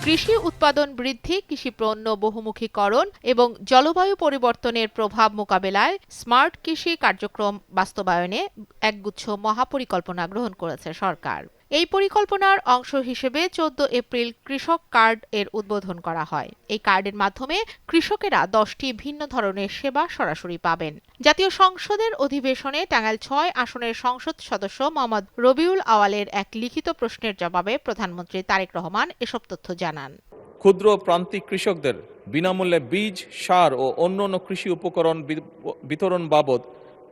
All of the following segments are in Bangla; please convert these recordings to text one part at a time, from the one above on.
কৃষি উৎপাদন বৃদ্ধি, কৃষি পণ্য বহুমুখীকরণ এবং জলবায়ু পরিবর্তনের প্রভাব মোকাবেলায় স্মার্ট কৃষি কার্যক্রম বাস্তবায়নে একগুচ্ছ মহাপরিকল্পনা গ্রহণ করেছে সরকার। এই পরিকল্পনার অংশ হিসেবে 14 এপ্রিল কৃষক কার্ড এর উদ্বোধন করা হয়। এই কার্ডের মাধ্যমে কৃষকেরা 10টি ভিন্ন ধরনের সেবা সরাসরি পাবেন। জাতীয় সংসদের অধিবেশনে টাঙ্গাইল 6 আসনের সংসদ সদস্য মোহাম্মদ রবিউল আওয়ালের এক লিখিত প্রশ্নের জবাবে প্রধানমন্ত্রী তারেক রহমান এসব তথ্য জানান। ক্ষুদ্র প্রান্তিক কৃষকদের বিনামূল্যে বীজ, সার ও অন্যান্য কৃষি উপকরণ বিতরণ বাবদ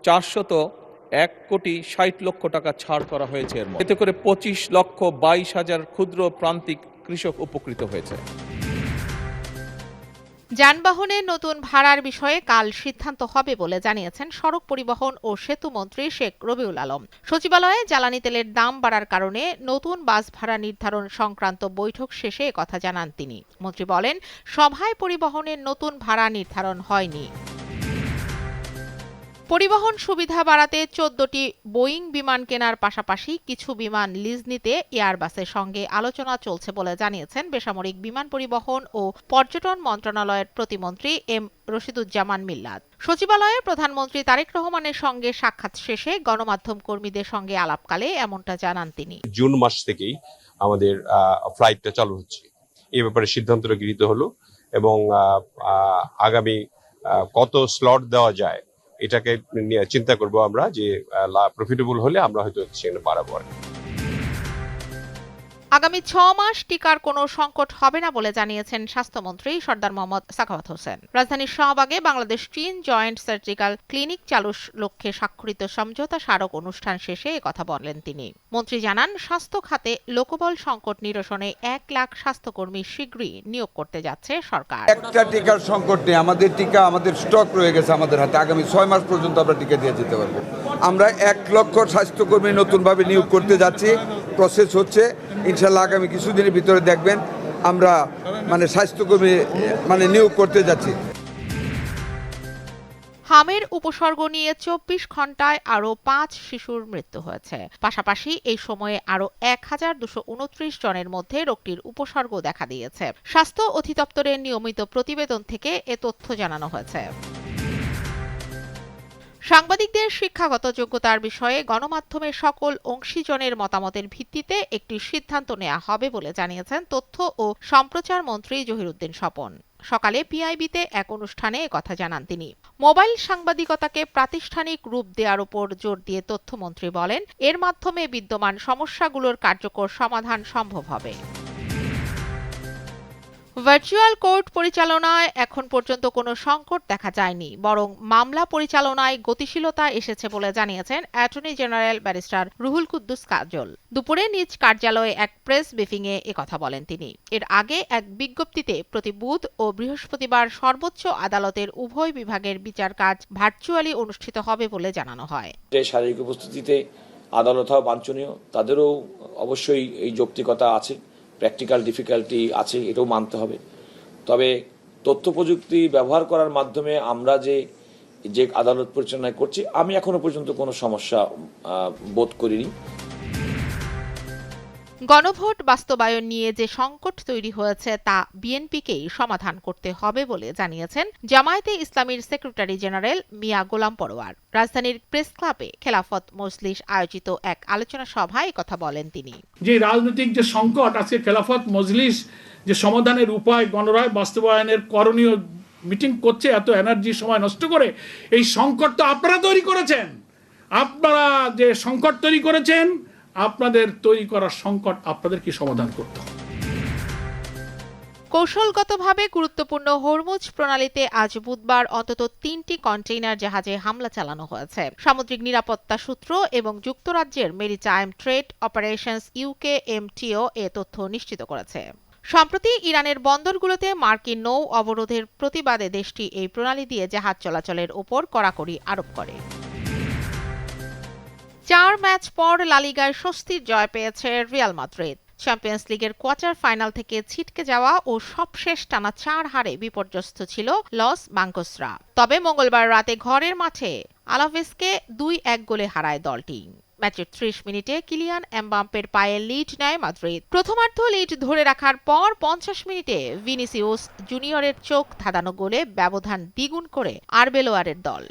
401,60,00,000 টাকা ছাড় করা হয়েছে। এতে করে 25,22,000 ক্ষুদ্র প্রান্তিক কৃষক উপকৃত হয়েছে। যানবাহনের নতুন ভাড়ার বিষয়ে কাল সিদ্ধান্ত হবে বলে জানিয়েছেন সড়ক পরিবহন ও সেতু মন্ত্রী শেখ রবিউল আলম। সচিবালয়ে জ্বালানি তেলের দাম বাড়ার কারণে নতুন বাস ভাড়া নির্ধারণ সংক্রান্ত বৈঠক শেষে একথা জানান তিনি। মন্ত্রী বলেন, সভায় পরিবহনের নতুন ভাড়া নির্ধারণ হয়নি। পরিবহন সুবিধা বাড়াতে 14টি বোয়িং বিমান কেনার পাশাপাশি কিছু বিমান লিজ নিতে এয়ারবাসের সঙ্গে আলোচনা চলছে বলে জানিয়েছেন বেসামরিক বিমান পরিবহন ও পর্যটন মন্ত্রণালয়ের প্রতিমন্ত্রী এম রশিদুজ্জামান মিল্লাত। সচিবালয়ে প্রধানমন্ত্রী তারেক রহমানের সঙ্গে সাক্ষাৎ শেষে গণমাধ্যম কর্মীদের সঙ্গে আলাপকালে এমনটা জানান তিনি। জুন মাস থেকেই আমাদের ফ্লাইটটা চালু হচ্ছে, এই ব্যাপারে সিদ্ধান্তটা গৃহীত হলো এবং আগামী কত স্লট দেওয়া যায় এটাকে নিয়ে চিন্তা করব আমরা, যে প্রফিটেবল হলে আমরা হয়তো সেখানে বাড়াবো। আগামী 6 মাস টিকার কোনো সংকট হবে না বলে জানিয়েছেন স্বাস্থ্যমন্ত্রী সরদার মোহাম্মদ সাখাওয়াত হোসেন। রাজধানীর শাহবাগে বাংলাদেশ চীন জয়েন্ট সার্জিক্যাল ক্লিনিক চালুর লক্ষ্যে স্বাক্ষরিত সমঝোতা স্মারক অনুষ্ঠান শেষে একথা বলেন তিনি। মন্ত্রী জানান, স্বাস্থ্য খাতে লোকবল সংকট নিরসনে 1 লাখ স্বাস্থ্যকর্মী শীঘ্রই নিয়োগ করতে যাচ্ছে সরকার। একটা টিকার সংকট নেই, আমাদের টিকা আমাদের স্টক রয়ে গেছে আমাদের হাতে। আগামী 6 মাস পর্যন্ত আমরা টিকা দিয়ে যেতে পারবো। আমরা 1 লক্ষ স্বাস্থ্যকর্মী নতুনভাবে নিয়োগ করতে যাচ্ছি, প্রসেস হচ্ছে। ইনশাল্লাহ আগামী কিছুদিনের ভিতরে দেখবেন আমরা স্বাস্থ্যকর্মী নিয়োগ করতে যাচ্ছি। হামের উপসর্গ নিয়ে 24 ঘন্টায় আরও 5 শিশুর মৃত্যু হয়েছে। পাশাপাশি এই সময়ে আরও 1229 জনের মধ্যে রোগটির উপসর্গ দেখা দিয়েছে। স্বাস্থ্য অধিদপ্তরের নিয়মিত প্রতিবেদন থেকে এ তথ্য জানানো হয়েছে। সাংবাদিকদের শিক্ষাগত যোগ্যতার বিষয়ে গণমাধ্যমের সকল অংশীজনের মতামতের ভিত্তিতে একটি সিদ্ধান্ত নেওয়া হবে বলে জানিয়েছেন তথ্য ও সম্প্রচার মন্ত্রী জহিরুদ্দিন স্বপন। সকালে পিআইবিতে এক অনুষ্ঠানে একথা জানান তিনি। মোবাইল সাংবাদিকতাকে প্রাতিষ্ঠানিক রূপ দেওয়ার উপর জোর দিয়ে তথ্যমন্ত্রী বলেন, এর মাধ্যমে বিদ্যমান সমস্যাগুলোর কার্যকর সমাধান সম্ভব হবে। ভার্চুয়াল কোর্ট পরিচালনায় এখন পর্যন্ত কোনো সংকট দেখা যায়নি, বরং মামলা পরিচালনায় গতিশীলতা এসেছে বলে জানিয়েছেন attorney general barrister Ruhul Quddus Kajal. দুপুরে নিজ কার্যালয়ে এক প্রেস ব্রিফিংয়ে একথা বলেন তিনি। এর আগে এক বিজ্ঞপ্তিতে প্রতি বুধ ও বৃহস্পতিবার সর্বোচ্চ আদালতের উভয় বিভাগের বিচার কাজ ভার্চুয়ালি অনুষ্ঠিত হবে বলে জানানো হয়। শারীরিক উপস্থিতিতে আদালত হওয়া বাঞ্ছনীয়, তাদেরও অবশ্যই এই যৌক্তিকতা আছে, প্র্যাকটিক্যাল ডিফিকাল্টি আছে, এটাও মানতে হবে। তবে তথ্য প্রযুক্তি ব্যবহার করার মাধ্যমে আমরা যে আদালত পরিচালনা করছি, আমি এখনো পর্যন্ত কোনো সমস্যা বোধ করিনি। গণভোট বাস্তবায়ন নিয়ে যে সংকট তৈরি হয়েছে তা বিএনপিকেই সমাধান করতে হবে বলে জানিয়েছেন জামায়াতে ইসলামীর সেক্রেটারি জেনারেল মিয়া গোলাম পরোয়ার। রাজধানীর প্রেস ক্লাবে খেলাফত মজলিস আয়োজিত এক আলোচনা সভায় কথা বলেন তিনি। যে রাজনৈতিক যে সংকট আছে, খেলাফত মজলিস যে সমাধানের উপায় গণরায় বাস্তবায়নের করণীয় মিটিং করছে এত এনার্জি সময় নষ্ট করে, এই সংকট তো আপনারা তৈরি করেছেন। আপনারা যে সংকট তৈরি করেছেন, আপনাদের তৈরি করার সংকট আপনাদের কি সমাধান করতে হবে। কৌশলগতভাবে গুরুত্বপূর্ণ হরমুজ প্রণালীতে আজ বুধবার অন্তত 3টি কন্টেইনার জাহাজে হামলা চালানো হয়েছে। সামুদ্রিক নিরাপত্তা সূত্র এবং যুক্তরাজ্যের মেরিটাইম ট্রেড অপারেশনস UKMTO এ তথ্য নিশ্চিত করেছে। সম্প্রতি ইরানের বন্দরগুলোতে মার্কিন নৌ অবরোধের প্রতিবাদে দেশটি এই প্রণালী দিয়ে জাহাজ চলাচলের ওপর কড়াকড়ি আরোপ করে। 4 ম্যাচ পর লা লিগায় স্বস্তির জয় পেয়েছে রিয়াল মাদ্রিদ। চ্যাম্পিয়ন্স লিগের কোয়ার্টার ফাইনাল থেকে ছিটকে যাওয়া ও সবশেষ টানা 4 হারে বিপর্যস্ত ছিল লস ব্লাঙ্কোসরা। তবে মঙ্গলবার রাতে ঘরের মাঠে আলাভেসকে 2-1 গোলে হারায় দলটি। ম্যাচের ৩০ মিনিটে কিলিয়ান এমবাপ্পের পায়ে লিড নেয় মাদ্রিদ। প্রথমার্ধ লিড ধরে রাখার পর ৫০ মিনিটে ভিনিসিউস জুনিয়রের চোখ ধাঁধানো গোলে ব্যবধান দ্বিগুণ করে আরবেলোয়ারের দল।